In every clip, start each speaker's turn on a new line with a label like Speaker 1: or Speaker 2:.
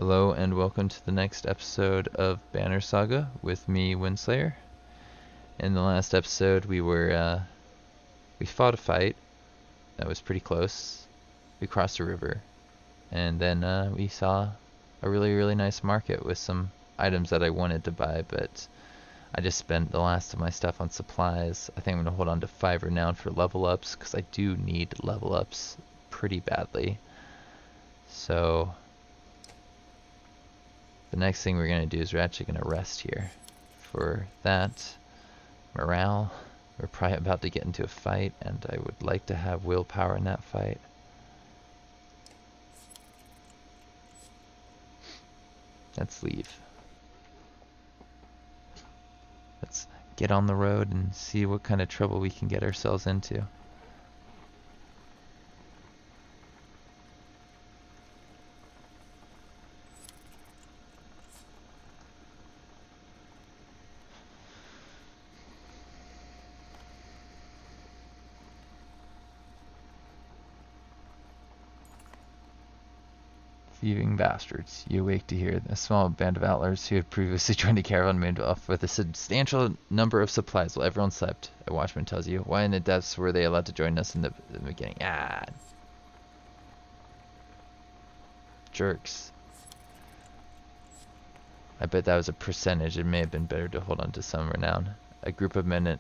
Speaker 1: Hello and welcome to the next episode of Banner Saga with me, Windslayer. In the last episode, we fought a fight that was pretty close. We crossed a river, and then we saw a really nice market with some items that I wanted to buy, but I just spent the last of my stuff on supplies. I think I'm gonna hold on to 5 renown for level ups because I do need level ups pretty badly. So the next thing we're going to do is we're actually going to rest here. For that, morale, we're probably about to get into a fight, and I would like to have willpower in that fight. Let's leave. Let's get on the road and see what kind of trouble we can get ourselves into. Thieving bastards, you awake to hear a small band of outlaws who had previously joined the caravan made off with a substantial number of supplies while everyone slept. A watchman tells you. Why in the depths were they allowed to join us in the beginning? Ah, jerks. I bet that was a percentage. It may have been better to hold on to some renown. A group of men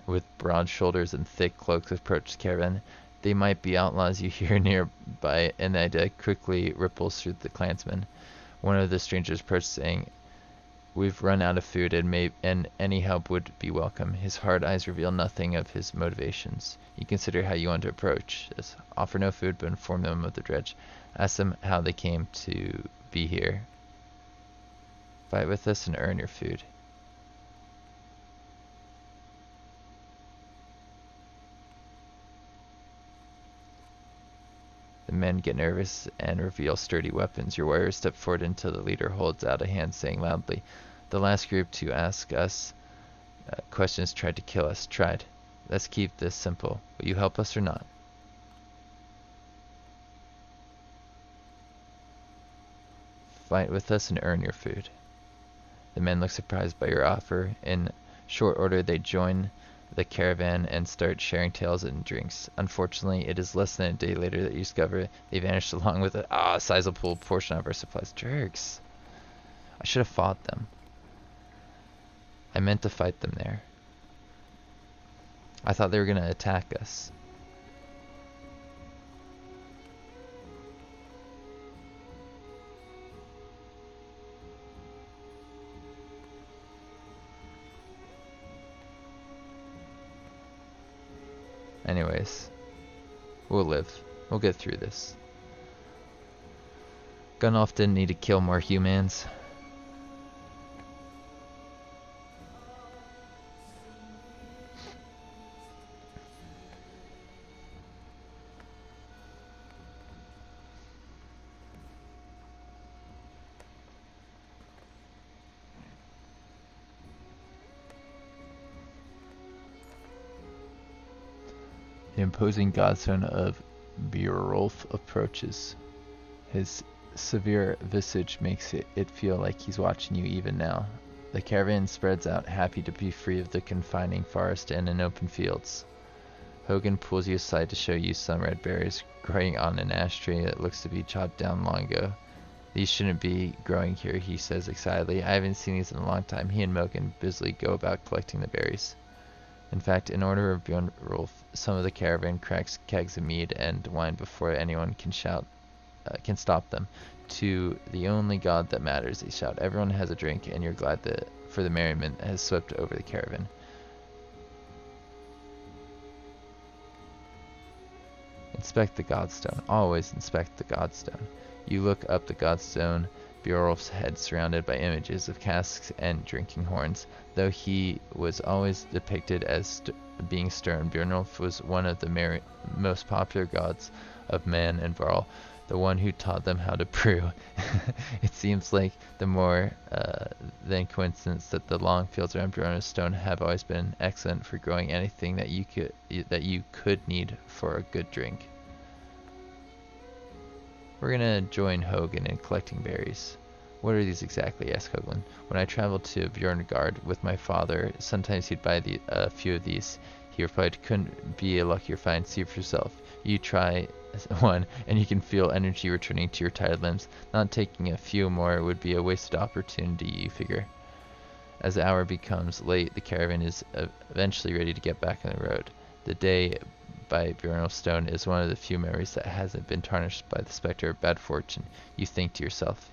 Speaker 1: with broad shoulders and thick cloaks approached the caravan. They might be outlaws you hear nearby, and the idea quickly ripples through the clansmen. One of the strangers approached, saying, "We've run out of food, and any help would be welcome." His hard eyes reveal nothing of his motivations. You consider how you want to approach this. Offer no food, but inform them of the dredge. Ask them how they came to be here. Fight with us and earn your food. The men get nervous and reveal sturdy weapons. Your warriors step forward until the leader holds out a hand, saying loudly, "The last group to ask us questions tried to kill us. Tried. Let's keep this simple. Will you help us or not?" Fight with us and earn your food. The men look surprised by your offer. In short order, they join the caravan and start sharing tales and drinks. Unfortunately, it is less than a day later that you discover they vanished along with a sizable portion of our supplies. Jerks. I should have fought them. I meant to fight them there. I thought they were going to attack us. Anyways, we'll live. We'll get through this. Gunolf didn't need to kill more humans. The imposing godson of Beowulf approaches. His severe visage makes it feel like he's watching you even now. The caravan spreads out, happy to be free of the confining forest and in open fields. Hogan pulls you aside to show you some red berries growing on an ash tree that looks to be chopped down long ago. "These shouldn't be growing here," he says excitedly. "I haven't seen these in a long time." He and Mogan busily go about collecting the berries. In fact, in order of Beowulf, some of the caravan cracks kegs of mead and wine before anyone can stop them. "To the only god that matters," they shout. Everyone has a drink, and you're glad for the merriment that has swept over the caravan. Inspect the godstone. Always inspect the godstone. You look up the godstone. Beowulf's head surrounded by images of casks and drinking horns. Though he was always depicted as being stern, Beowulf was one of the most popular gods of Man and Varl, the one who taught them how to brew. It seems like the more than coincidence that the long fields around Beowulf's stone have always been excellent for growing anything that you could need for a good drink. We're gonna join Hogan in collecting berries. What are these exactly? Asked Hoagland. When I traveled to Bjorngard with my father, sometimes he'd buy a few of these. He replied, couldn't be a luckier find. See for yourself. You try one, and you can feel energy returning to your tired limbs. Not taking a few more would be a wasted opportunity, you figure. As the hour becomes late, the caravan is eventually ready to get back on the road. The day by Bjornstone is one of the few memories that hasn't been tarnished by the specter of bad fortune. You think to yourself,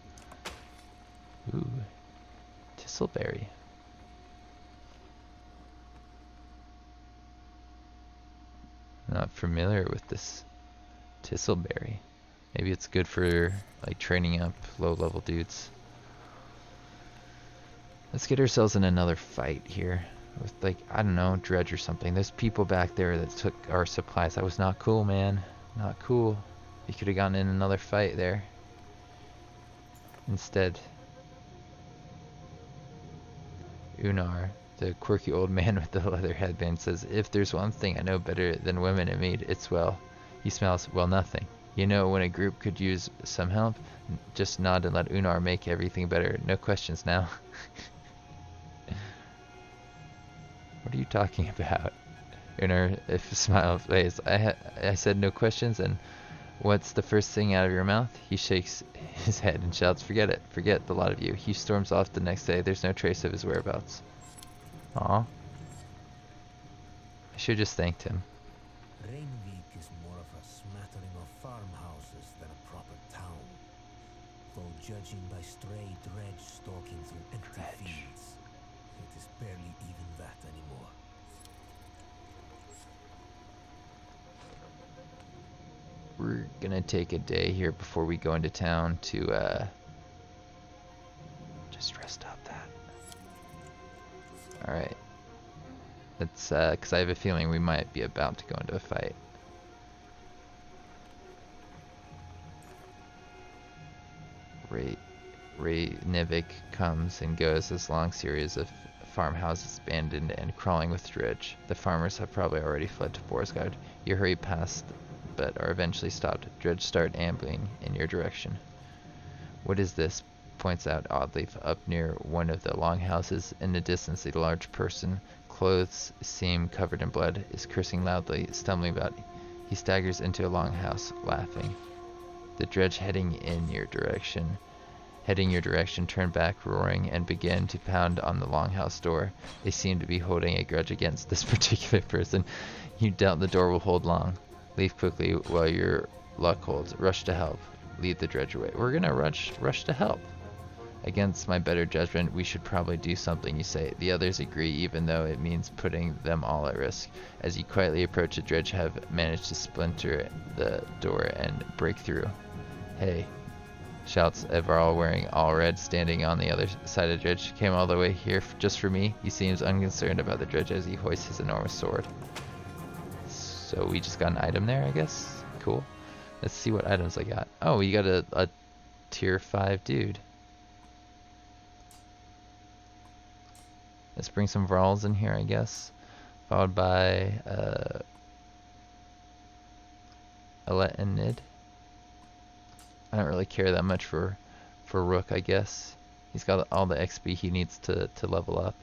Speaker 1: ooh, Thistleberry. Not familiar with this Thistleberry. Maybe it's good for like training up low-level dudes. Let's get ourselves in another fight here with, like, I don't know, Dredge or something. There's people back there that took our supplies. That was not cool, man. Not cool. We could have gotten in another fight there. Instead, Unar, the quirky old man with the leather headband, says, if there's one thing I know better than women and mead, it's, well, he smells, well, nothing. You know, when a group could use some help, just nod and let Unar make everything better. No questions now. What are you talking about? Unar, if a smile plays, I said no questions, and what's the first thing out of your mouth? He shakes his head and shouts, forget it, forget the lot of you. He storms off the next day. There's no trace of his whereabouts. Aw. I should just thanked him.
Speaker 2: Rainvik is more of a smattering of farmhouses than a proper town. Though judging by stray dredge stalking through empty fields, it is barely even that anymore.
Speaker 1: We're gonna take a day here before we go into town to just rest up that. Alright. Let's cause I have a feeling we might be about to go into a fight. Ray Nivik comes and goes this long series of farmhouses abandoned and crawling with dredge. The farmers have probably already fled to Borsgard. You hurry past but are eventually stopped. Dredge start ambling in your direction. What is this? Points out oddly up near one of the longhouses. In the distance, a large person, clothes seem covered in blood, is cursing loudly, stumbling about. He staggers into a longhouse, laughing. The dredge heading your direction, turn back, roaring, and begin to pound on the longhouse door. They seem to be holding a grudge against this particular person. You doubt the door will hold long. Leave quickly while your luck holds. Rush to help. Lead the dredge away. We're gonna rush to help. Against my better judgment, we should probably do something, you say. The others agree, even though it means putting them all at risk. As you quietly approach, the dredge have managed to splinter the door and break through. Hey, shouts Evarl, wearing all red, standing on the other side of the dredge. Came all the way here just for me? He seems unconcerned about the dredge as he hoists his enormous sword. So we just got an item there, I guess. Cool. Let's see what items I got. Oh, you got a tier 5 dude. Let's bring some Vrals in here, I guess. Followed by Alet and Nid. I don't really care that much for Rook, I guess. He's got all the XP he needs to level up.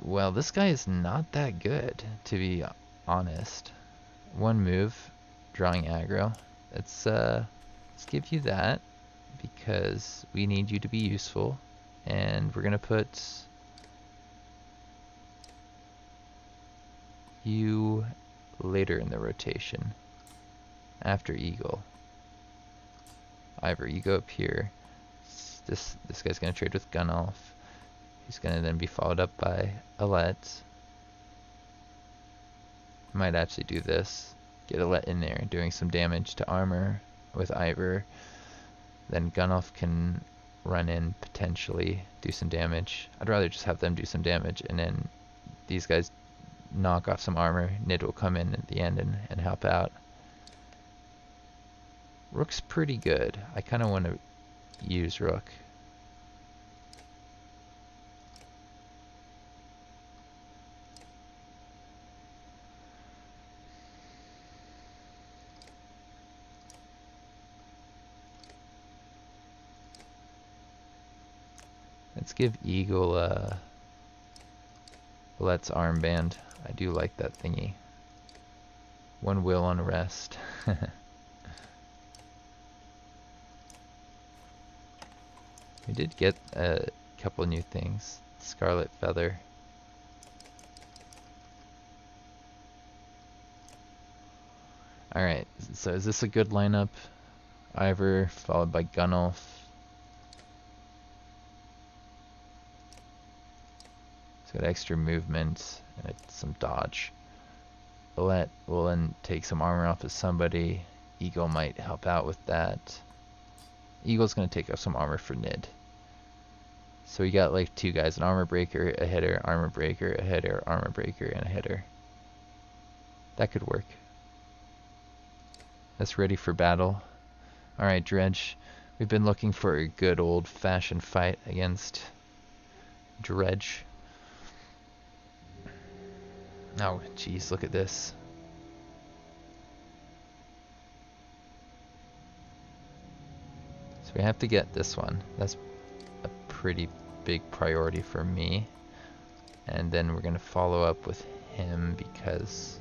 Speaker 1: Well, this guy is not that good, to be honest. One move, drawing aggro. Let's give you that, because we need you to be useful. And we're gonna put you later in the rotation, after Eagle. Ivor, you go up here. This guy's gonna trade with Gunnulf. He's gonna then be followed up by Alet. Might actually do this. Get Alet in there, doing some damage to armor with Ivor. Then Gunnulf can run in, potentially do some damage. I'd rather just have them do some damage, and then these guys knock off some armor. Nid will come in at the end and help out. Rook's pretty good. I kind of want to use Rook. Let's give Eagle Let's armband. I do like that thingy. One will unrest. We did get a couple new things. Scarlet feather. Alright, so is this a good lineup? Ivor followed by Gunnulf. He's got extra movement and some dodge. Bullet will then take some armor off of somebody. Eagle might help out with that. Eagle's going to take off some armor for Nid. So we got like two guys, an armor breaker, a hitter, armor breaker, a hitter, armor breaker, and a hitter. That could work. That's ready for battle. Alright, Dredge. We've been looking for a good old-fashioned fight against Dredge. Oh, jeez, look at this. So we have to get this one. That's a pretty big priority for me. And then we're going to follow up with him because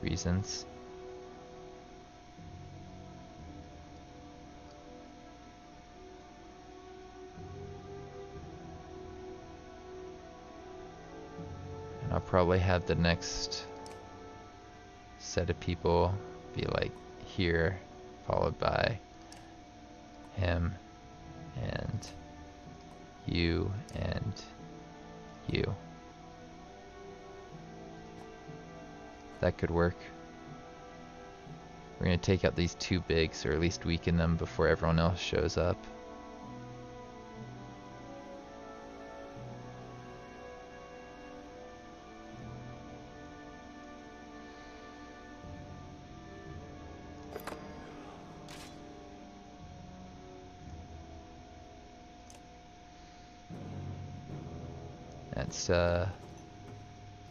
Speaker 1: reasons. And I'll probably have the next set of people be like here, followed by him and you and you. That could work. We're going to take out these two bigs, or at least weaken them before everyone else shows up.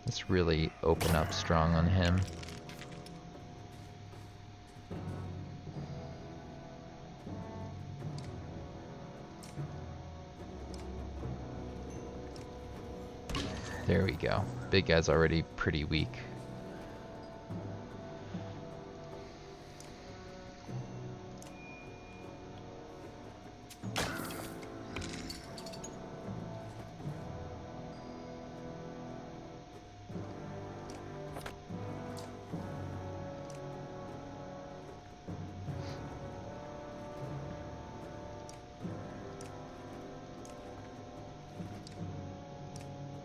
Speaker 1: Let's really open up strong on him. There we go. Big guy's already pretty weak.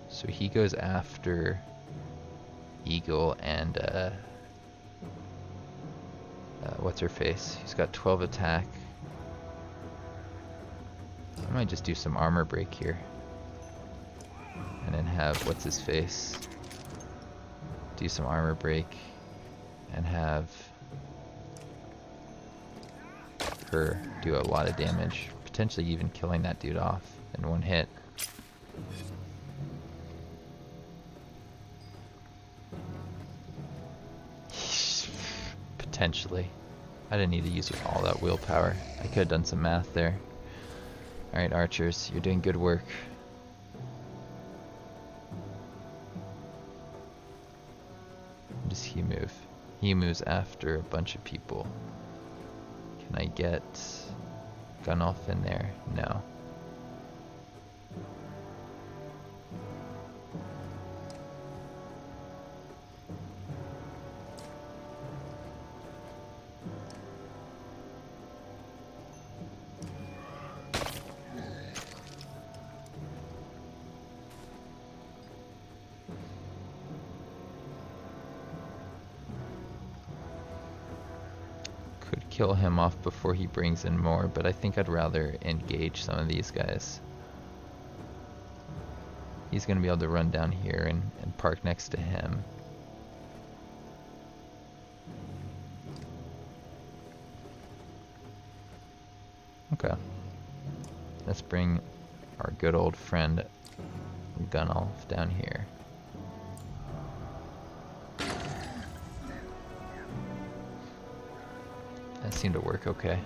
Speaker 1: So he goes after Eagle and what's her face? He's got 12 attack. I might just do some armor break here. And then have what's his face do some armor break and have her do a lot of damage, potentially even killing that dude off in one hit. Potentially. I didn't need to use all that willpower. I could have done some math there. Alright, archers, you're doing good work. Where does he move? He moves after a bunch of people. Can I get Gunnulf in there? No. Kill him off before he brings in more, but I think I'd rather engage some of these guys. He's going to be able to run down here and park next to him. Okay. Let's bring our good old friend Gunnulf down here. That seemed to work okay.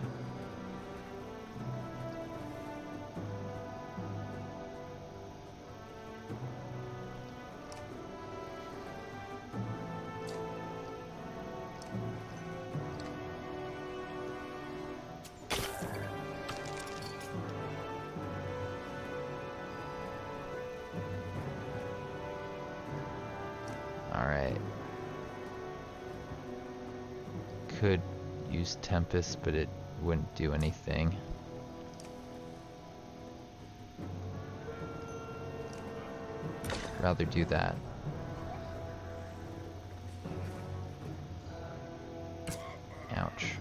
Speaker 1: could use Tempest, but it wouldn't do anything. Rather do that. Ouch.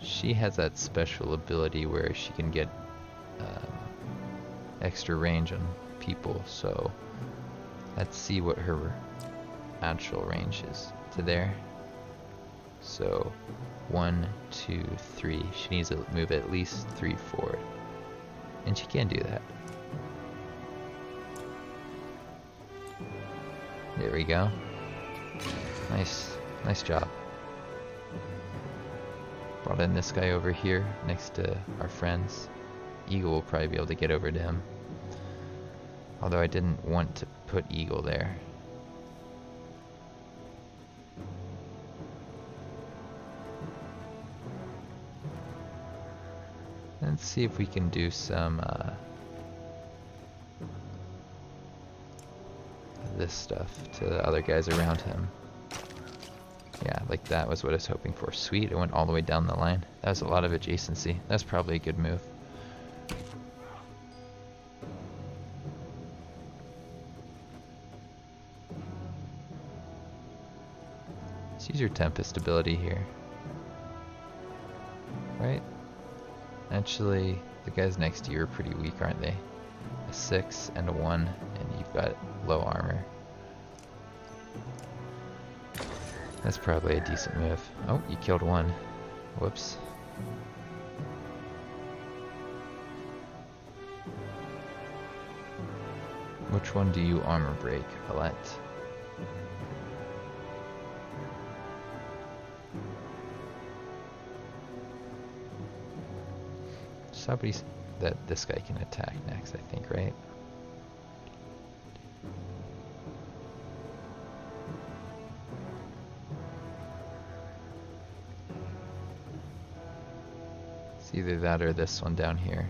Speaker 1: She has that special ability where she can get extra range on people, so let's see what her actual range is to there. So 1, 2, 3. She needs to move at least 3 forward, and she can do that. There we go. Nice job. Brought in this guy over here next to our friends. Eagle will probably be able to get over to him. Although I didn't want to put Eagle there. Let's see if we can do some this stuff to the other guys around him. Yeah, like that was what I was hoping for. Sweet, it went all the way down the line. That was a lot of adjacency. That's probably a good move. Let's use your Tempest ability here. Right? Actually, the guys next to you are pretty weak, aren't they? A 6 and a 1, and you've got low armor. That's probably a decent move. Oh, you killed one. Whoops. Which one do you armor break, Alette? Somebody's that this guy can attack next, I think, right? It's either that or this one down here.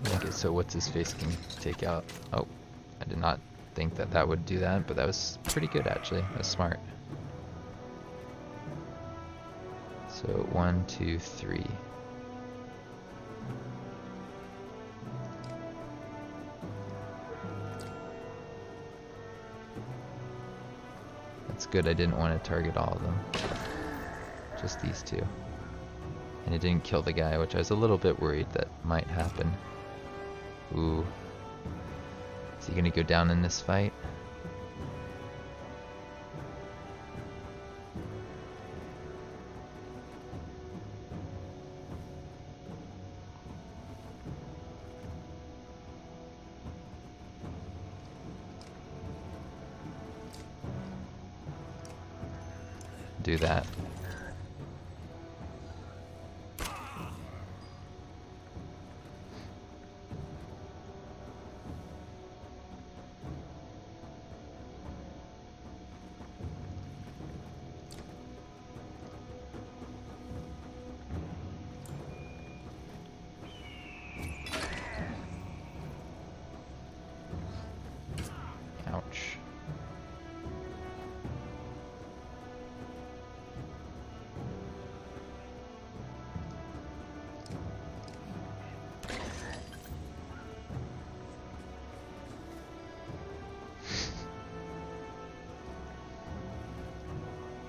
Speaker 1: Make it so what's his face can take out. Oh, I did not think that that would do that, but that was pretty good actually. That was smart. So 1, 2, 3. That's good. I didn't want to target all of them. Just these two. And it didn't kill the guy, which I was a little bit worried that might happen. Ooh. Is he gonna go down in this fight? Do that. Ouch.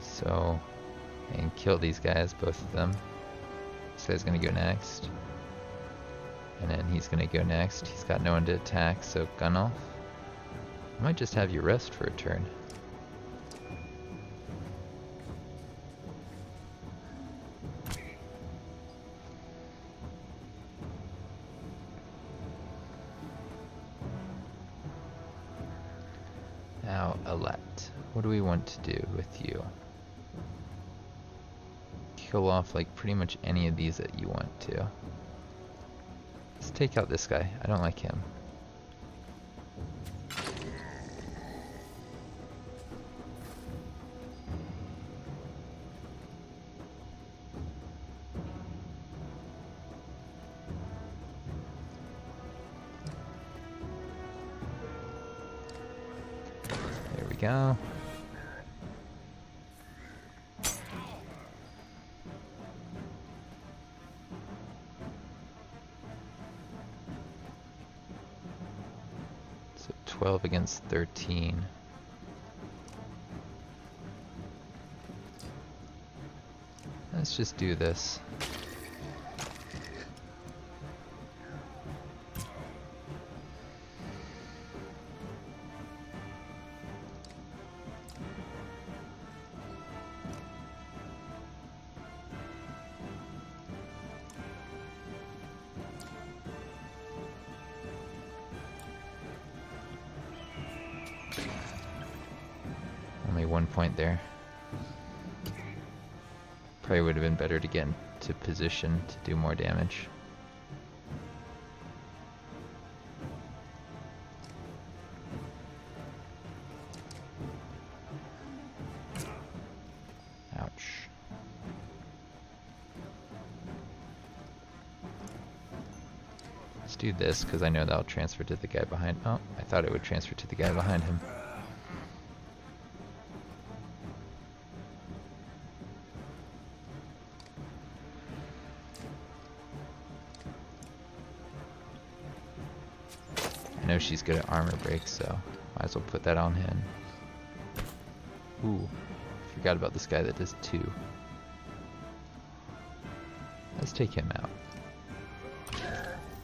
Speaker 1: So, and kill these guys, both of them. This guy's gonna go next. And then he's gonna go next. He's got no one to attack, so gun off. I might just have you rest for a turn. Now, Alette, what do we want to do with you? kill off like pretty much any of these that you want to. Let's take out this guy. I don't like him. There we go. So 12 against 13. Let's just do this. Only 1 point there. Probably would have been better to get into position to do more damage. Ouch. Let's do this because I know that'll transfer to the guy behind. Oh, I thought it would transfer to the guy behind him. I know she's good at armor breaks, so might as well put that on him. Ooh, forgot about this guy that does 2. Let's take him out.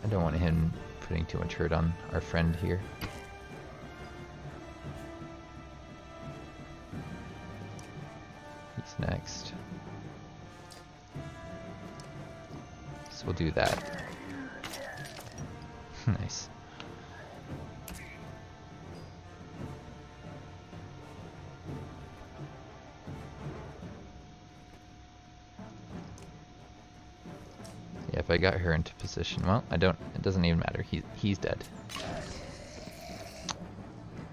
Speaker 1: I don't want him putting too much hurt on our friend here. He's next. So we'll do that. Nice. Yeah, if I got her into position, well, I don't, it doesn't even matter. He's dead.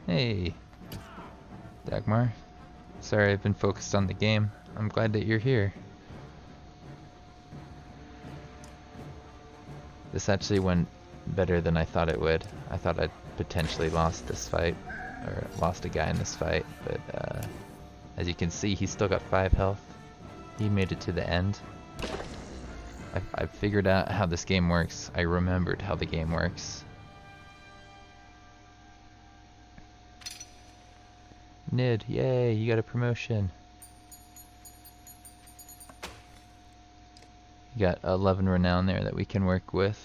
Speaker 1: Hey, Dagmar. Sorry, I've been focused on the game. I'm glad that you're here. This actually went better than I thought it would. I thought I'd potentially lost this fight, or lost a guy in this fight, but as you can see, he's still got 5 health. He made it to the end. I figured out how this game works. I remembered how the game works. Nid, yay, you got a promotion. You got 11 renown there that we can work with.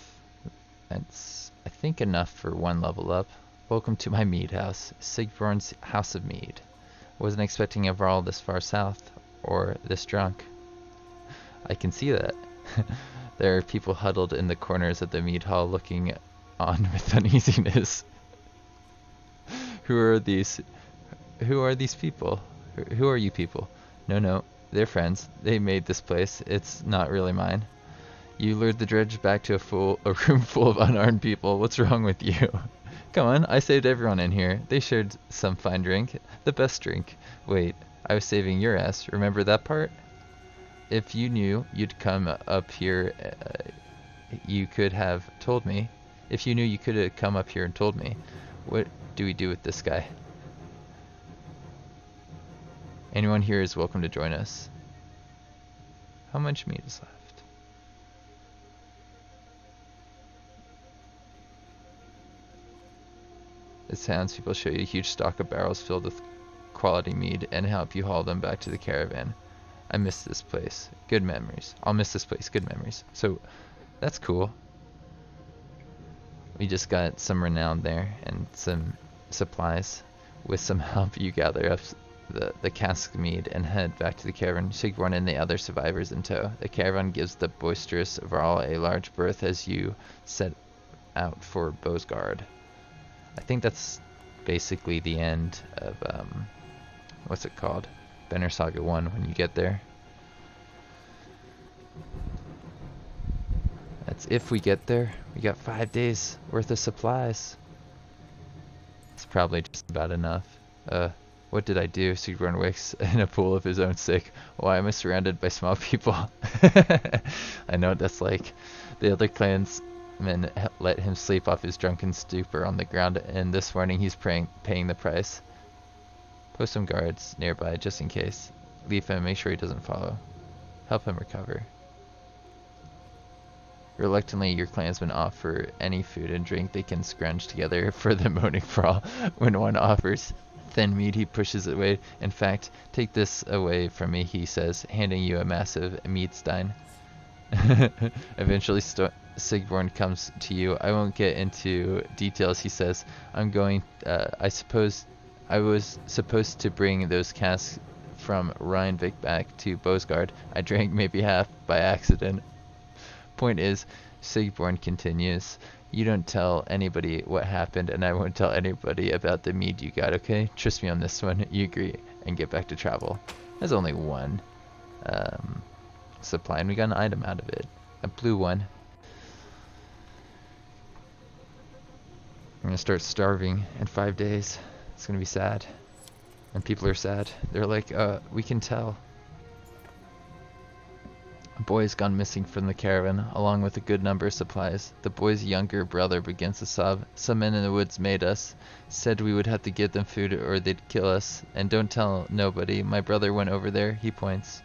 Speaker 1: That's, I think, enough for 1 level up. Welcome to my mead house, Sigvorn's House of Mead. Wasn't expecting a Varl this far south, or this drunk. I can see that. There are people huddled in the corners of the mead hall looking on with uneasiness. Who are these people? Who are you people? No, they're friends. They made this place. It's not really mine. You lured the dredge back to a room full of unarmed people. What's wrong with you? Come on, I saved everyone in here. They shared some fine drink. The best drink. Wait, I was saving your ass. Remember that part? If you knew you'd come up here, you could have told me. If you knew you could have come up here and told me. What do we do with this guy? Anyone here is welcome to join us. How much meat is left? The townspeople show you a huge stock of barrels filled with quality mead and help you haul them back to the caravan. I miss this place. Good memories. I'll miss this place. Good memories. So, that's cool. We just got some renown there and some supplies. With some help, you gather up the cask mead and head back to the caravan, Sigvorn and the other survivors in tow. The caravan gives the boisterous Varl a large berth as you set out for Bosgard. I think that's basically the end of, what's it called? Banner Saga 1 when you get there. That's if we get there. We got 5 days worth of supplies. It's probably just about enough. What did I do? Siegborn wakes in a pool of his own sick. Why am I surrounded by small people? I know what that's like. The other clansmen let him sleep off his drunken stupor on the ground, and this morning he's paying the price. Post some guards nearby just in case. Leave him, make sure he doesn't follow. Help him recover. Reluctantly, your clansmen offer any food and drink they can scrounge together for the moaning brawl. When one offers thin meat, he pushes it away. In fact, take this away from me, he says, handing you a massive meat stein. Eventually, Siegborn comes to you. I won't get into details, he says. I suppose I was supposed to bring those casks from Rheinvik back to Bosgard. I drank maybe half by accident. Point is, Siegborn continues, you don't tell anybody what happened, and I won't tell anybody about the mead you got, okay? Trust me on this one. You agree, and get back to travel. There's only one supply, and we got an item out of it. A blue one. We're gonna start starving in 5 days. It's gonna be sad. And people are sad. They're like, we can tell. A boy has gone missing from the caravan, along with a good number of supplies. The boy's younger brother begins to sob. Some men in the woods made us. Said we would have to give them food or they'd kill us. And don't tell nobody. My brother went over there. He points.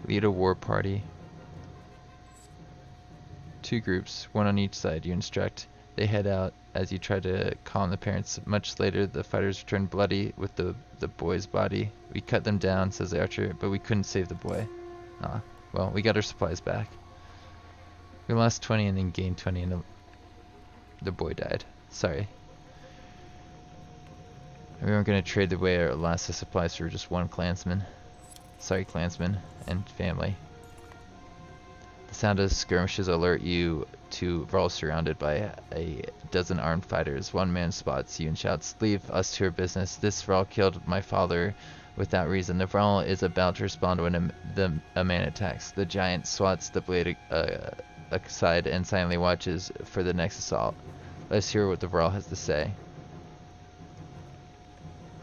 Speaker 1: Lead a war party. 2 groups, one on each side. You instruct. They head out as you try to calm the parents. Much later, the fighters return bloody with the boy's body. We cut them down, says the archer, but we couldn't save the boy. Ah, well, we got our supplies back. We lost 20 and then gained 20 and the boy died. Sorry. We weren't going to trade away our last of supplies for just one clansman. Sorry, clansman and family. The sound of skirmishes alert you to Vrall surrounded by a dozen armed fighters. One man spots you and shouts, leave us to our business. This Vrall killed my father without reason. The Vrall is about to respond when a man attacks. The giant swats the blade aside and silently watches for the next assault. Let's hear what the Vrall has to say.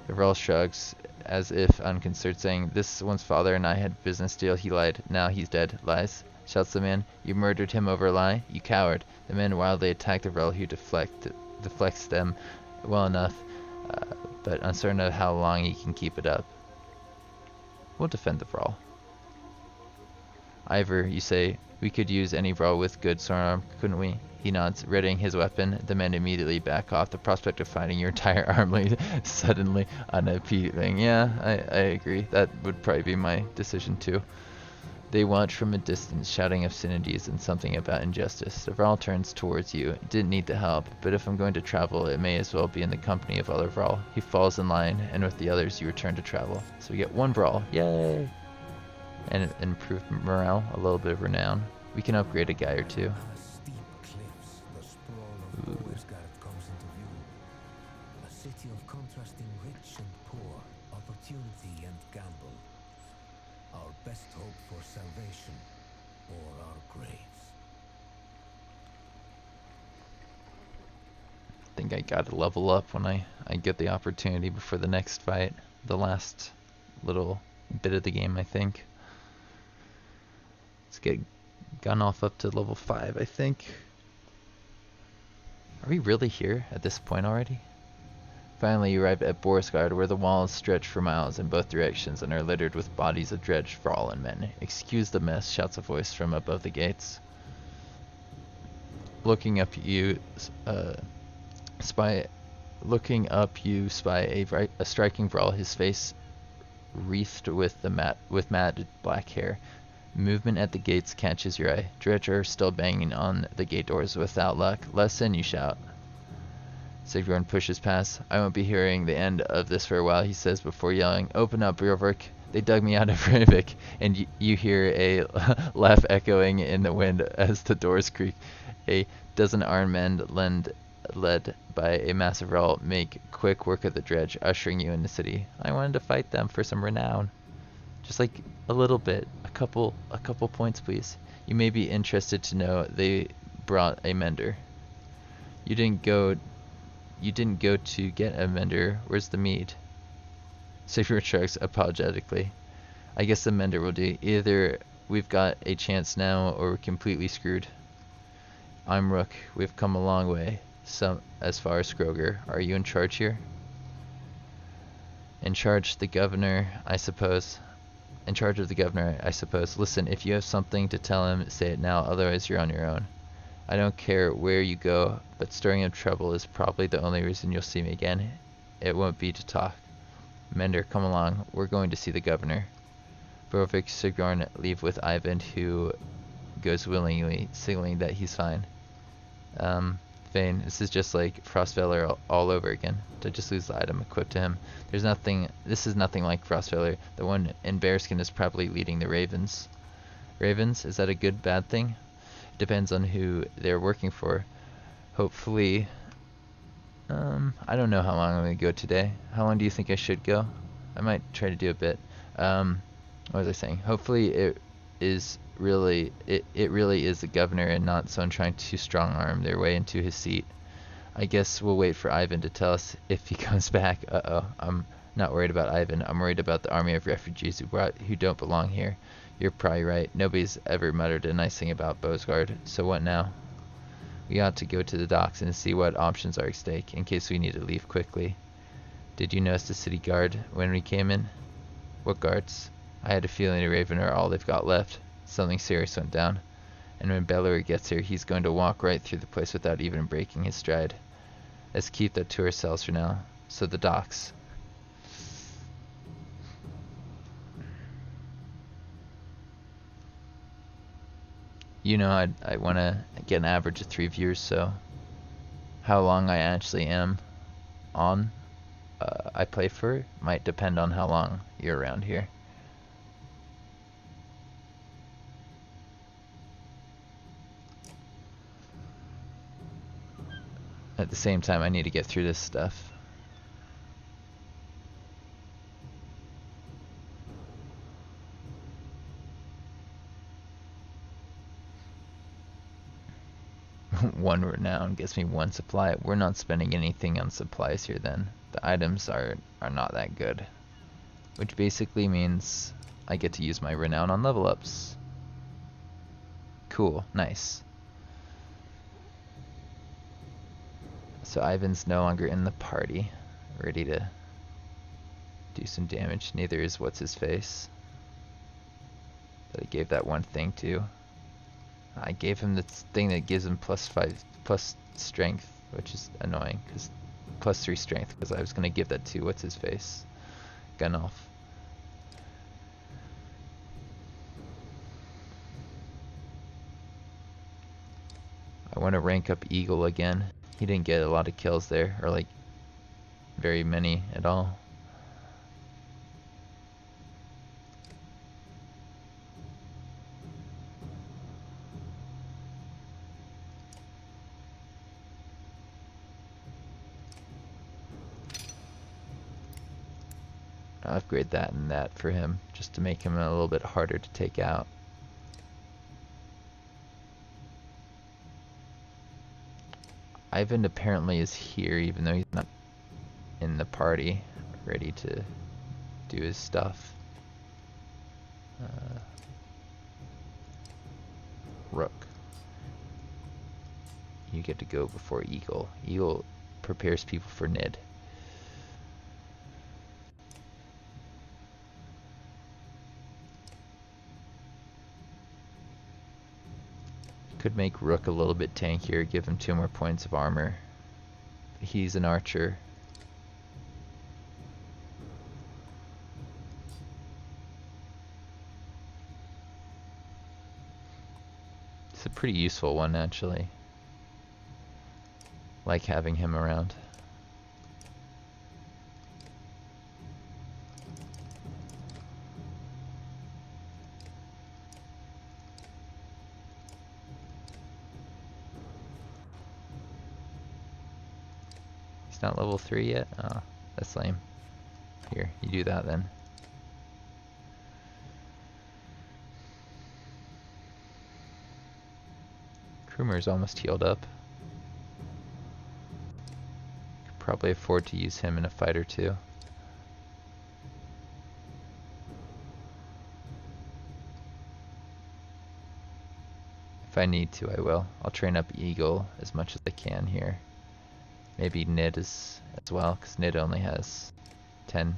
Speaker 1: The Vrall shrugs as if unconcerned, saying, this one's father and I had business deal. He lied. Now he's dead. Lies? Shouts the man. You murdered him over a lie? You coward. The men wildly attack the Vrall, who deflects them well enough, but uncertain of how long he can keep it up. We'll defend the Vrall. Ivor, you say, we could use any Vrall with good sword arm, couldn't we? He nods, readying his weapon. The men immediately back off. The prospect of fighting your entire army suddenly unappealing. Yeah, I agree. That would probably be my decision too. They watch from a distance, shouting obscenities and something about injustice. The Vrall turns towards you. Didn't need the help, but if I'm going to travel, it may as well be in the company of other Vrall. He falls in line, and with the others, you return to travel. So we get 1 Vrall. Yay! And improved morale, a little bit of renown. We can upgrade a guy or 2.
Speaker 2: A city of contrasting rich and poor, opportunity and gamble. Our best hope for salvation, or our graves.
Speaker 1: I think I gotta level up when I get the opportunity before the next fight. The last little bit of the game, I think. Let's get Gunolf up to level 5, I think. Are we really here at this point already? Finally, you arrive at Borisgard, where the walls stretch for miles in both directions and are littered with bodies of dredged fallen men. Excuse the mess, shouts a voice from above the gates. Looking up, you spy a striking Vrall, his face wreathed with matted black hair. Movement at the gates catches your eye. Dredger still banging on the gate doors without luck. Let in, you shout. Sigbjorn pushes past. I won't be hearing the end of this for a while, he says before yelling, open up, Bjorvik. They dug me out of Rivik. And you hear a laugh echoing in the wind as the doors creak. A dozen armed men lend led by a massive roll, make quick work of the dredge, ushering you in the city. I wanted to fight them for some renown. Just like a little bit, a couple points, please. You may be interested to know they brought a mender. You didn't go to get a mender. Where's the mead? Savior shrugs apologetically. I guess the mender will do. Either we've got a chance now, or we're completely screwed. I'm Rook. We've come a long way. As far as Skroger. Are you in charge here? In charge of the governor, I suppose. Listen, if you have something to tell him, say it now, otherwise you're on your own. I don't care where you go, but stirring up trouble is probably the only reason you'll see me again. It won't be to talk. Mender, come along. We're going to see the governor. Brovik Sigrun leave with Ivan, who goes willingly, signaling that he's fine. Vane, this is just like Frostfeller all over again. To just lose the item equipped to him. This is nothing like Frostfeller. The one in Bearskin is probably leading the Ravens. Ravens? Is that a good, bad thing? Depends on who they're working for. Hopefully, I don't know how long I'm going to go today. How long do you think I should go? I might try to do a bit. What was I saying? Hopefully it really is the governor and not someone trying to strong-arm their way into his seat. I guess we'll wait for Ivan to tell us if he comes back. Uh-oh, I'm not worried about Ivan. I'm worried about the army of refugees who don't belong here. You're probably right. Nobody's ever muttered a nice thing about Bosgard. So what now? We ought to go to the docks and see what options are at stake, in case we need to leave quickly. Did you notice the city guard when we came in? What guards? I had a feeling the Raven are all they've got left. Something serious went down. And when Bellery gets here, he's going to walk right through the place without even breaking his stride. Let's keep that to ourselves for now. So the docks. You know, I want to get an average of 3 viewers, so how long I actually am on I play for might depend on how long you're around here. At the same time, I need to get through this stuff. One renown gets me 1 supply. We're not spending anything on supplies here then. The items are not that good. Which basically means I get to use my renown on level ups. Cool, nice. So Ivan's no longer in the party, ready to do some damage. Neither is what's his face that I gave that one thing to. I gave him the thing that gives him plus strength, which is annoying because +3 strength, because I was gonna give that to what's his face, Gunolf. I want to rank up Eagle again. He didn't get a lot of kills there, or like very many at all. I'll upgrade that and that for him, just to make him a little bit harder to take out. Ivan apparently is here, even though he's not in the party, ready to do his stuff. Rook. You get to go before Eagle. Eagle prepares people for Nid. Could make Rook a little bit tankier, give him 2 more points of armor. He's an archer. It's a pretty useful one, actually. Like having him around. He's not level 3 yet? Oh, that's lame. Here, you do that then. Krumer's almost healed up. Could probably afford to use him in a fight or two. If I need to, I will. I'll train up Eagle as much as I can here. Maybe Nid as well, because Nid only has 10.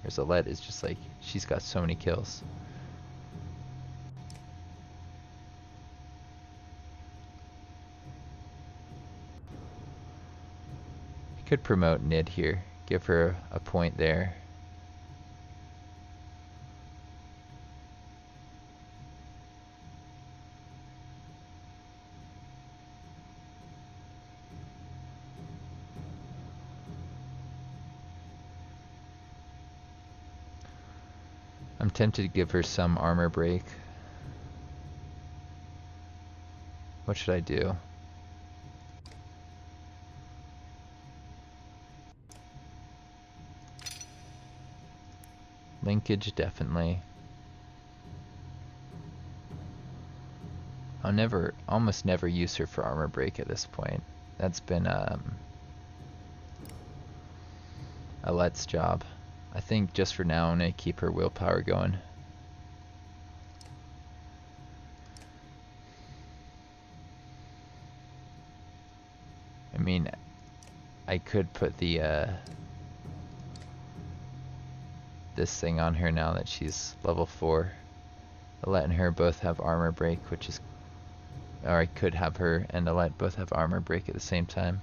Speaker 1: Whereas Alette is just like, she's got so many kills. I could promote Nid here, give her a point there. I'm tempted to give her some armor break. What should I do? Linkage, definitely. I'll almost never use her for armor break at this point. That's been Alette's job. I think just for now I'm gonna keep her willpower going. I mean, I could put the this thing on her now that she's level 4. Alette and her both have armor break, which is, or I could have her and Alette both have armor break at the same time.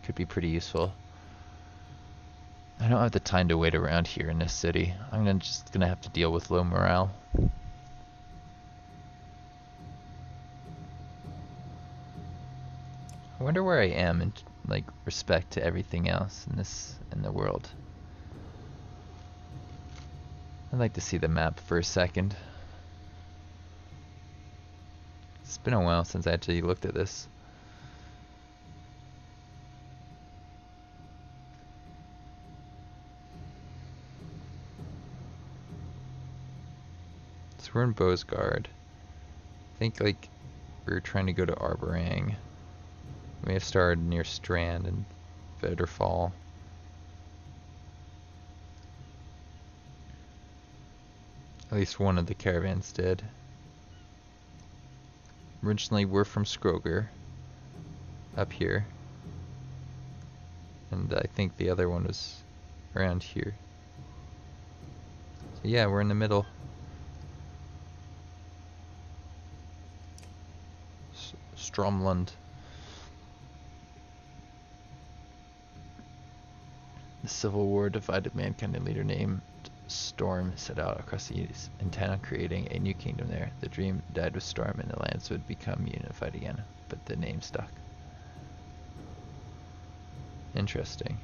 Speaker 1: Could be pretty useful. I don't have the time to wait around here in this city. I'm just gonna have to deal with low morale. I wonder where I am in like respect to everything else in the world. I'd like to see the map for a second. It's been a while since I actually looked at this. So we're in Bosgard. I think like we're trying to go to Arborang. We may have started near Strand and Vedderfall. At least one of the caravans did. Originally we're from Skroger, up here. And I think the other one was around here. So yeah, we're in the middle. Stromlund. The Civil War divided mankind. A leader named Storm set out across the east, intent on creating a new kingdom there. The dream died with Storm and the lands would become unified again, but the name stuck. Interesting.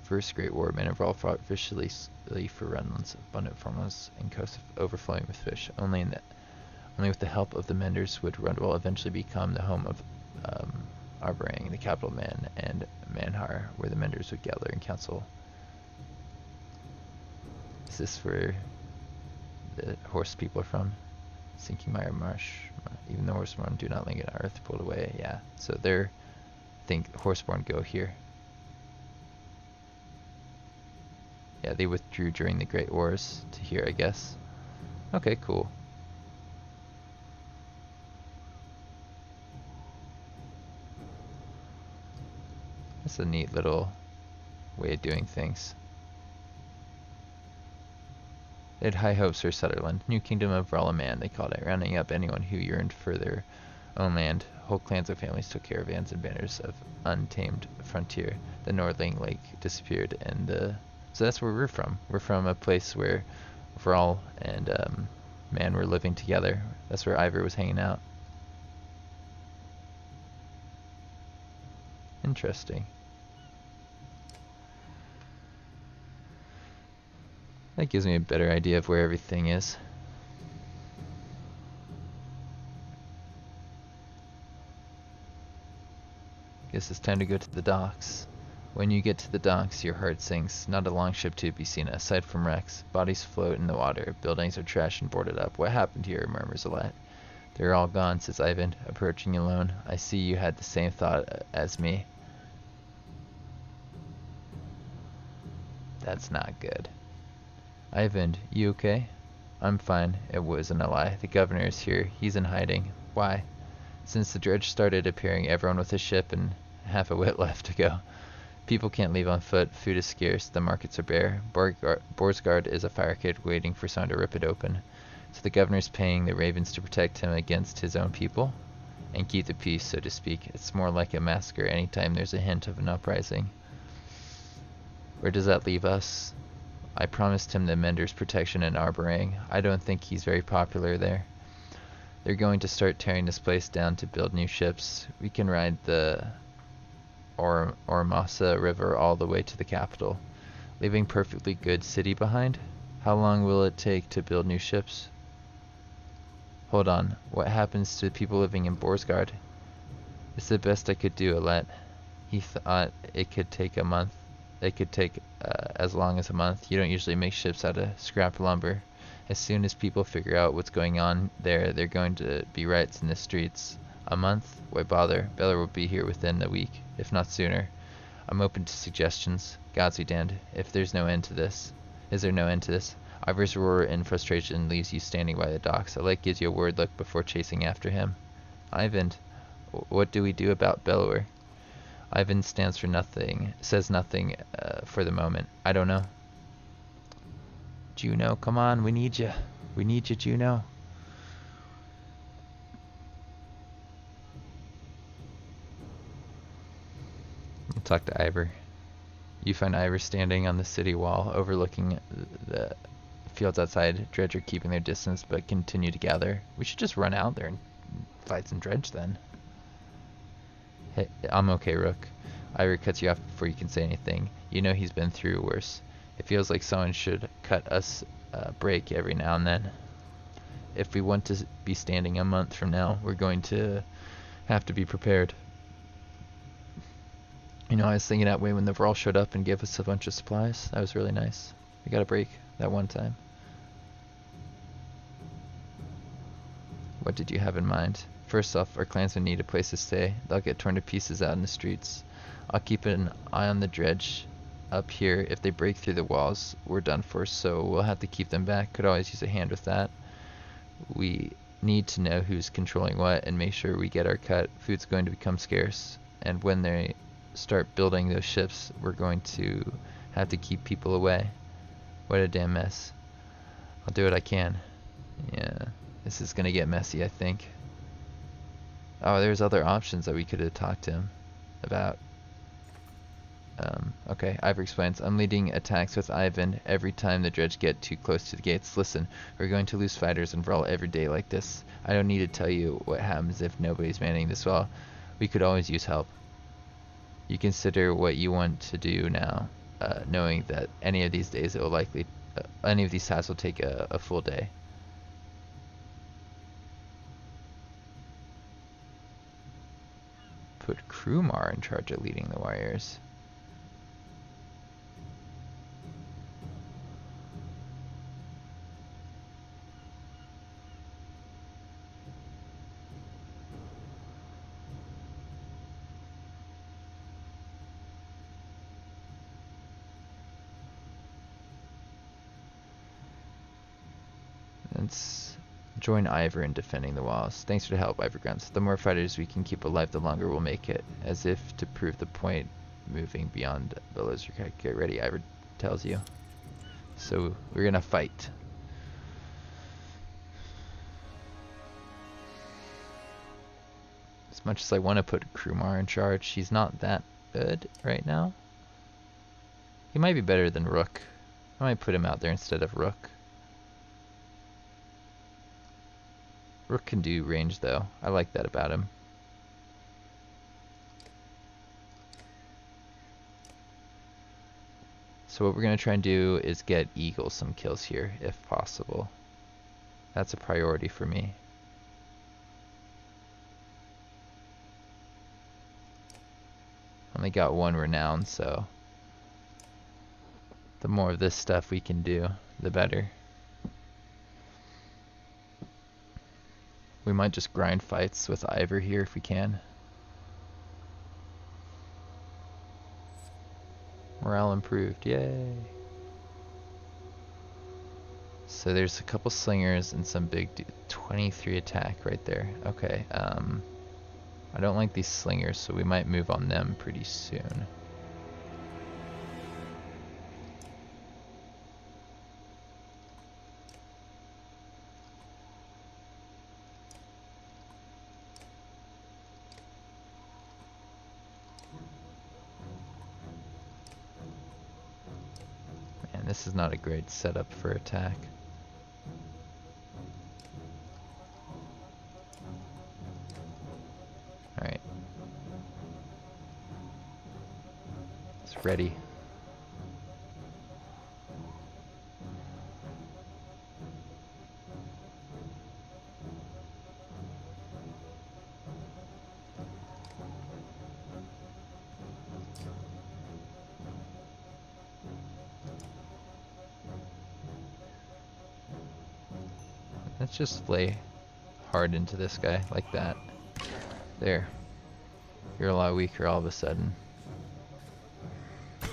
Speaker 1: First Great War, men of all fought viciously for runlands, abundant farmlands, and coasts overflowing with fish. Only with the help of the Menders would Rundwell eventually become the home of Arborang, the capital of Man, and Manhar, where the Menders would gather in council. Is this where the horse people are from? Sinking Mire Marsh. Even the horseborn do not linger on earth, pulled away. Yeah, so they're, I think, horseborn go here. Yeah, they withdrew during the Great Wars to here, I guess. Okay, cool. That's a neat little way of doing things. They had high hopes for Sutherland, new kingdom of Ralaman, they called it, rounding up anyone who yearned for their own land. Whole clans of families took caravans and banners of untamed frontier. The Nordling Lake disappeared, and so that's where we're from. We're from a place where Vral and Man were living together. That's where Ivor was hanging out. Interesting. That gives me a better idea of where everything is. Guess it's time to go to the docks. When you get to the docks, your heart sinks. Not a longship to be seen, aside from wrecks. Bodies float in the water. Buildings are trashed and boarded up. What happened here? Murmurs Alette. They're all gone, says Ivan, approaching alone. I see you had the same thought as me. That's not good. Ivan, you okay? I'm fine. It wasn't a lie. The governor is here. He's in hiding. Why? Since the dredge started appearing, everyone with a ship and half a wit left to go. People can't leave on foot. Food is scarce. The markets are bare. Borsgard is a fire kid waiting for someone to rip it open. So the governor's paying the ravens to protect him against his own people and keep the peace, so to speak. It's more like a massacre anytime there's a hint of an uprising. Where does that leave us? I promised him the Mender's protection in Arborang. I don't think he's very popular there. They're going to start tearing this place down to build new ships. We can ride the Ormasa River all the way to the capital, leaving perfectly good city behind. How long will it take to build new ships? Hold on. What happens to the people living in Borsgard? It's the best I could do, Alette. He thought it could take a month. It could take as long as a month. You don't usually make ships out of scrap lumber. As soon as people figure out what's going on there, they're going to be riots in the streets. A month? Why bother? Beller will be here within a week, if not sooner. I'm open to suggestions. Gods be damned. If there's no end to this. Is there no end to this? Ivor's roar in frustration leaves you standing by the docks. Alec gives you a worried look before chasing after him. Ivan, what do we do about Bellower? Ivan stands for nothing, says nothing for the moment. I don't know. Juno, come on, we need you. We need you, Juno. I'll talk to Ivor. You find Ivor standing on the city wall, overlooking the fields outside. Dredge are keeping their distance, but continue to gather. We should just run out there and fight some dredge then. Hey, I'm okay, Rook. Ivor cuts you off before you can say anything. You know he's been through worse. It feels like someone should cut us a break every now and then. If we want to be standing a month from now, we're going to have to be prepared. You know, I was thinking that way when the Vrall showed up and gave us a bunch of supplies. That was really nice. We got a break that one time. What did you have in mind? First off, our clansmen need a place to stay. They'll get torn to pieces out in the streets. I'll keep an eye on the dredge up here. If they break through the walls, we're done for, so we'll have to keep them back. Could always use a hand with that. We need to know who's controlling what and make sure we get our cut. Food's going to become scarce, and when they start building those ships, we're going to have to keep people away. What a damn mess. I'll do what I can. Yeah, this is gonna get messy, I think. Oh, there's other options that we could have talked to him about. Okay, Ivor explains. I'm leading attacks with Ivan every time the dredge get too close to the gates. Listen, we're going to lose fighters and Vrall every day like this. I don't need to tell you what happens if nobody's manning this well. We could always use help. You consider what you want to do now, knowing that any of these days it will likely, any of these tasks will take a full day. Put Krumar in charge of leading the warriors. Let's join Ivor in defending the walls. Thanks for the help, Ivor grunts. The more fighters we can keep alive, the longer we'll make it. As if to prove the point, moving beyond Bella's. Get ready, Ivor tells you. So we're gonna fight. As much as I want to put Krumar in charge, he's not that good right now. He might be better than Rook. I might put him out there instead of Rook. Rook can do range though. I like that about him. So what we're going to try and do is get Eagle some kills here, if possible. That's a priority for me. only got 1 renown, so the more of this stuff we can do, the better. We might just grind fights with Ivor here if we can. Morale improved, yay! So there's a couple slingers and some big 23 attack right there. Okay, I don't like these slingers, so we might move on them pretty soon. Man, this is not a great setup for attack. Alright. It's ready. Let's just lay hard into this guy like that. There. You're a lot weaker all of a sudden. I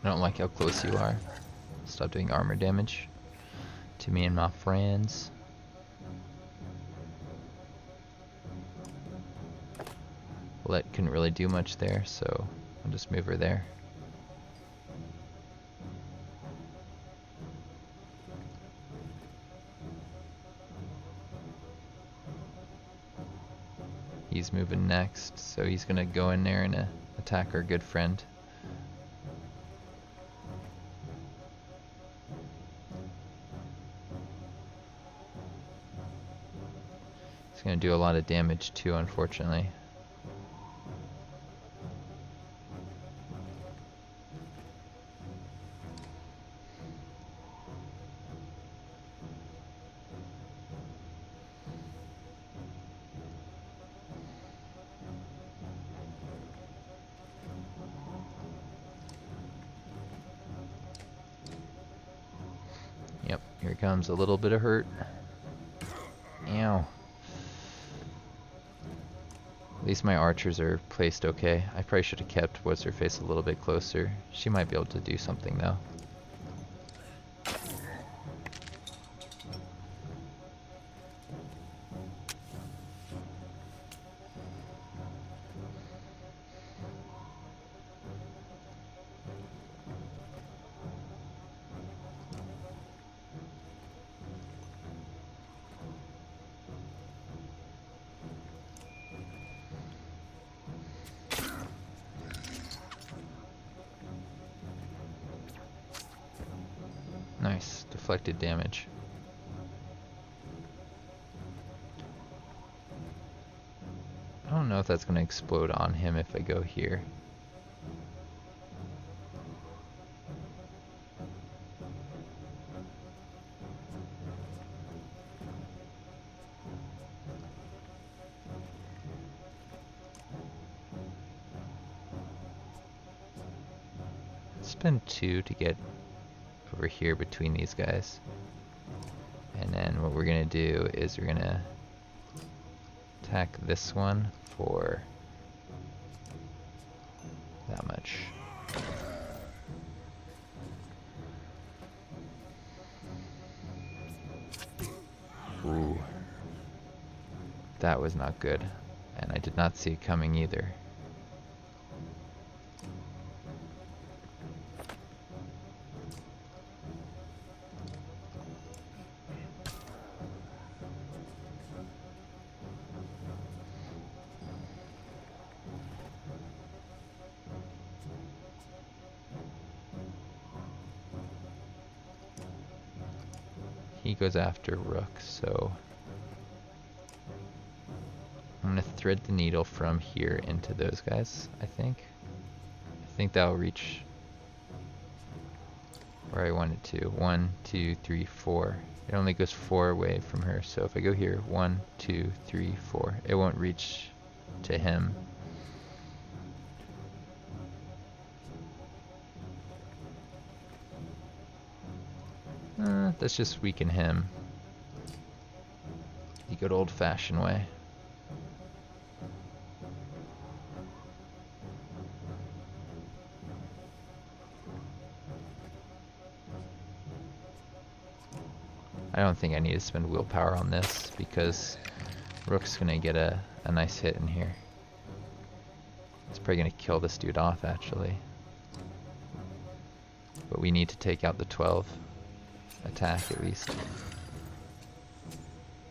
Speaker 1: don't like how close you are. Stop doing armor damage to me and my friends. Let couldn't really do much there, so I'll just move her there. He's moving next, so he's gonna go in there and attack our good friend. He's gonna do a lot of damage too, unfortunately. Yep, here comes a little bit of hurt. Ow. At least my archers are placed okay. I probably should have kept What's-Her-Face a little bit closer. She might be able to do something though. Nice, deflected damage. I don't know if that's going to explode on him if I go here. Spend 2 to get over here between these guys. And then what we're going to do is we're going to attack this one for that much. Ooh. That was not good. And I did not see it coming either. He goes after Rook, so I'm gonna thread the needle from here into those guys, I think. I think that'll reach where I want it to. 1, 2, 3, 4. It only goes 4 away from her, so if I go here, 1, 2, 3, 4, it won't reach to him. Let's just weaken him the good old-fashioned way. I don't think I need to spend willpower on this because Rook's gonna get a nice hit in here. It's probably gonna kill this dude off actually. But we need to take out the 12 attack at least.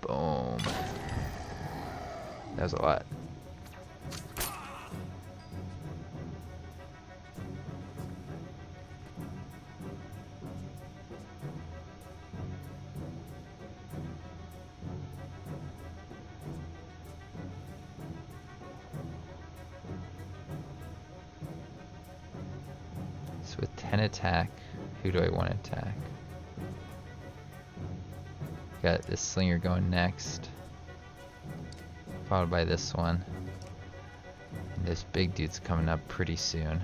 Speaker 1: Boom. That was a lot. So with 10 attack, who do I want to attack? Got this slinger going next, followed by this one. And this big dude's coming up pretty soon.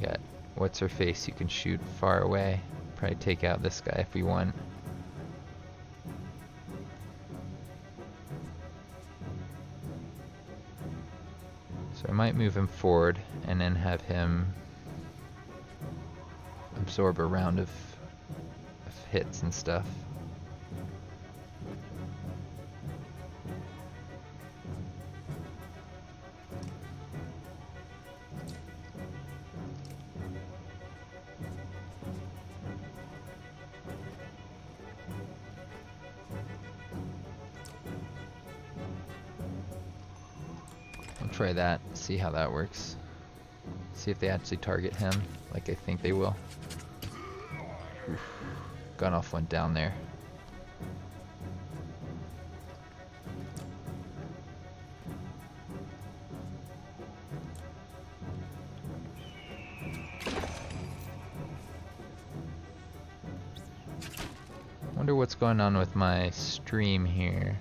Speaker 1: Got what's her face you can shoot far away. Probably take out this guy if we want. So I might move him forward and then have him absorb a round of hits and stuff. Try that, see how that works. See if they actually target him, like I think they will. Oof. Gun off went down there. Wonder what's going on with my stream here.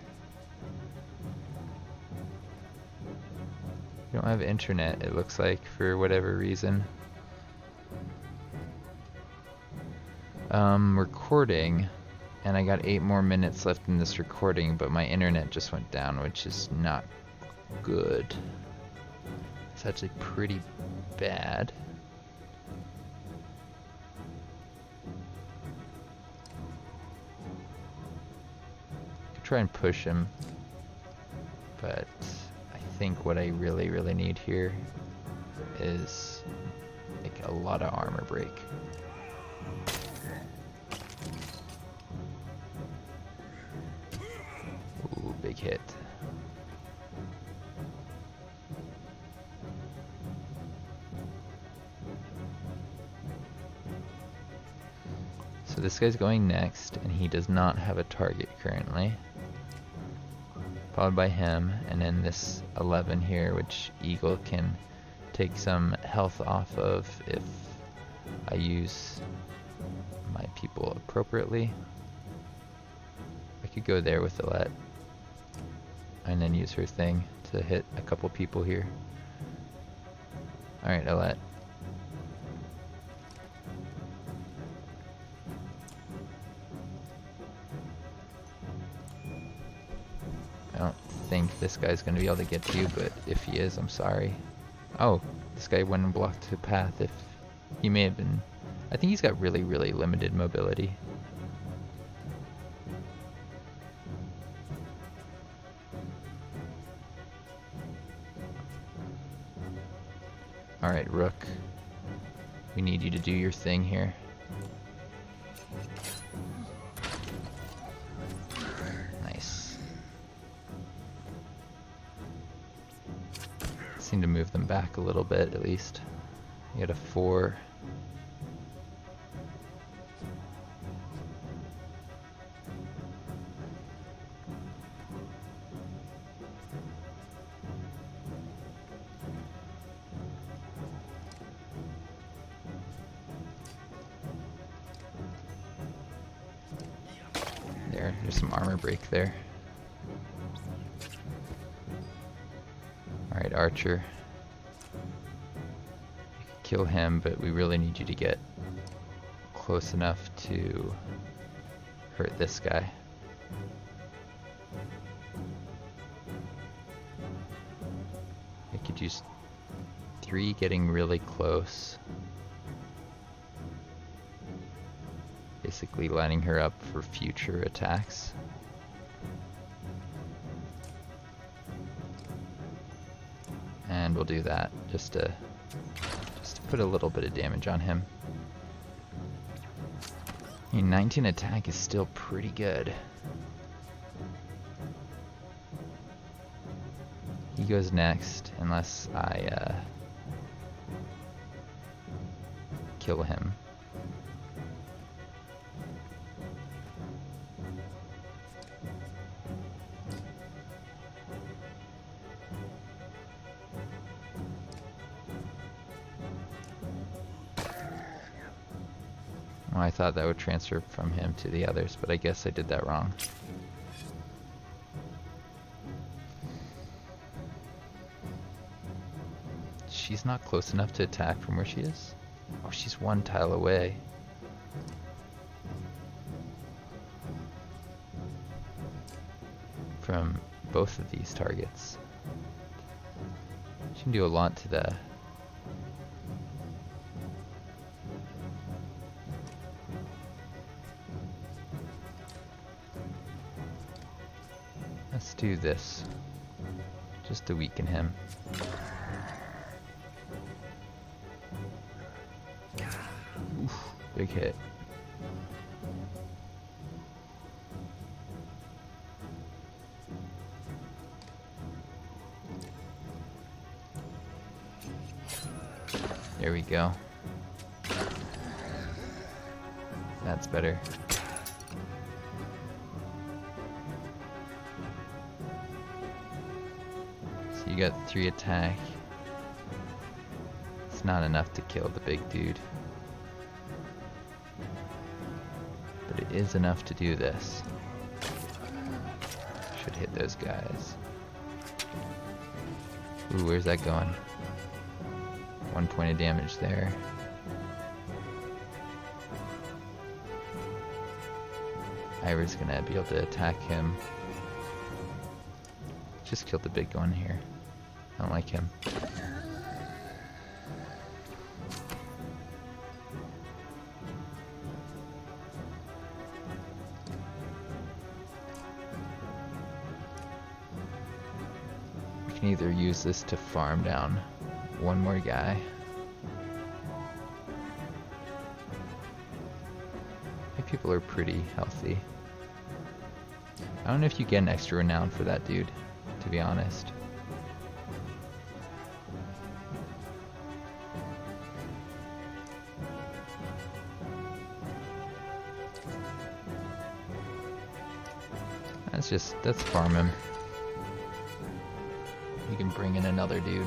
Speaker 1: I don't have internet, it looks like, for whatever reason. Recording, and I got 8 more minutes left in this recording, but my internet just went down, which is not good. It's actually pretty bad. I could try and push him, but I think what I really need here is like a lot of armor break. Ooh, big hit. So this guy's going next, and he does not have a target currently. Followed by him, and then this 11 here, which Eagle can take some health off of if I use my people appropriately. I could go there with Alette, and then use her thing to hit a couple people here. Alright, Alette. I don't think this guy's going to be able to get to you, but if he is, I'm sorry. Oh, this guy went and blocked the path. If he may have been... I think he's got really limited mobility. Alright, Rook. We need you to do your thing here. Nice. Seem to move them back a little bit, at least. You got a 4. There's some armor break there. Alright, Archer. You can kill him, but we really need you to get close enough to hurt this guy. I could use 3 getting really close. Basically lining her up for future attacks. And we'll do that just to put a little bit of damage on him. I mean, 19 attack is still pretty good. He goes next, unless I kill him. Well, I thought that would transfer from him to the others, but I guess I did that wrong. She's not close enough to attack from where she is? Oh, she's 1 tile away. From both of these targets. She can do a lot to the... Let's do this, just to weaken him. Oof, big hit. There we go. That's better. You got 3 attack. It's not enough to kill the big dude. But it is enough to do this. Should hit those guys. Ooh, where's that going? 1 point of damage there. Ivor's gonna be able to attack him. Just killed the big one here. I don't like him. We can either use this to farm down 1 more guy. I think people are pretty healthy. I don't know if you get an extra renown for that dude, to be honest. Let's farm him. You can bring in another dude.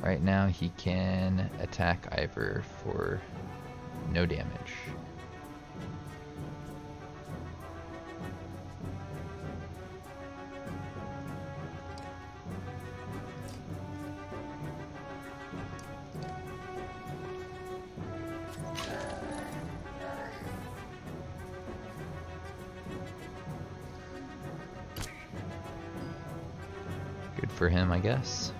Speaker 1: Right now he can attack Ivor for no damage. Good for him, I guess.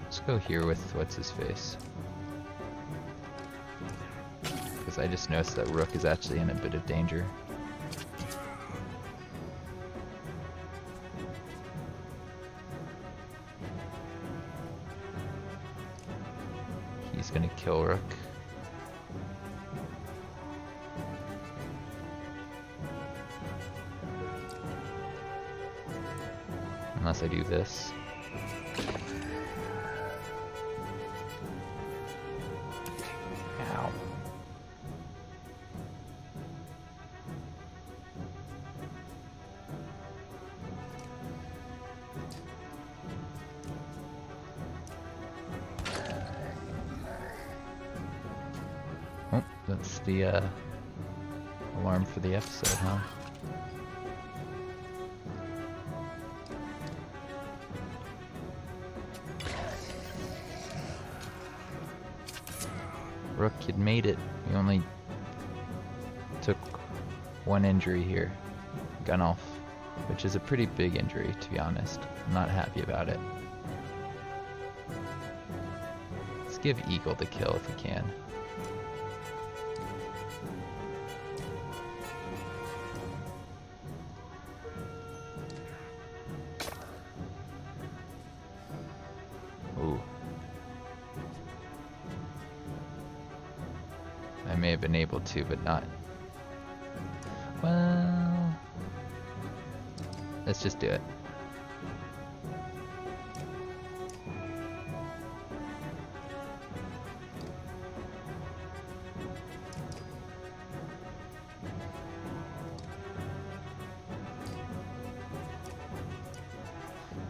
Speaker 1: Let's go here with what's his face. Because I just noticed that Rook is actually in a bit of danger. He's gonna kill Rook. Unless I do this. Ow. Oh, that's the alarm for the episode, huh? Rook, you'd made it. You only took one injury here. Gun off. Which is a pretty big injury, to be honest. I'm not happy about it. Let's give Eagle the kill if we can. Ooh. I may have been able to, but not. Well, let's just do it.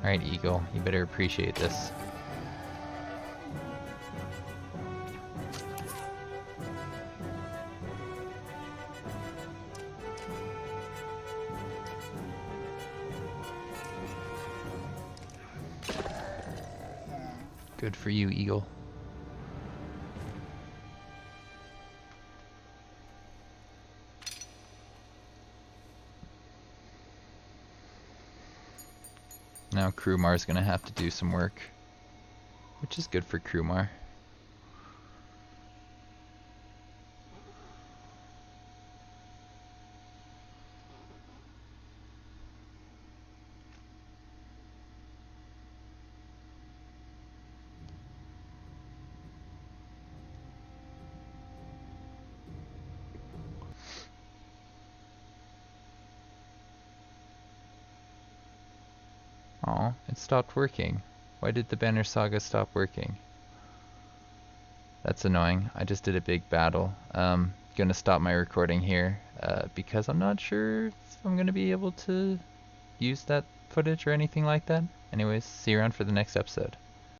Speaker 1: Alright, Eagle, you better appreciate this. Good for you, Eagle. Now Krumar's gonna have to do some work, which is good for Krumar. Aw, it stopped working. Why did the Banner Saga stop working? That's annoying. I just did a big battle. Gonna stop my recording here because I'm not sure if I'm gonna be able to use that footage or anything like that. Anyways, see you around for the next episode.